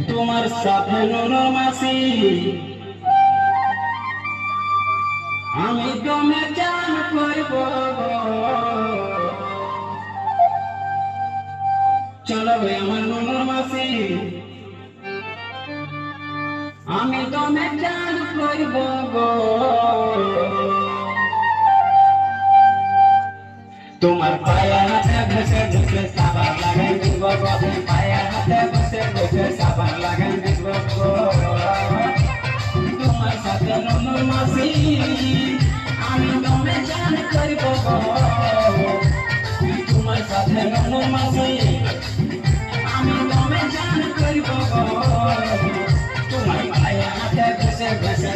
তোমার সাথে নুনুর মাসি আমি দমে চান করব চলো রে আমার নুনুর মাসি আমি দমে চান করব তোমার পায়ে হাতে ঘষে ঘষে সাবান লাগাই দিব পায়ে হাতে ঘষে ঘষে সাবান লাগাই দিব তোমার সাথে নুনুর মাসি আমি দমে চান করব তোমার সাথে নুনুর মাসি আমি দমে চান করব তোমার পায়ে হাতে ঘষে ঘষে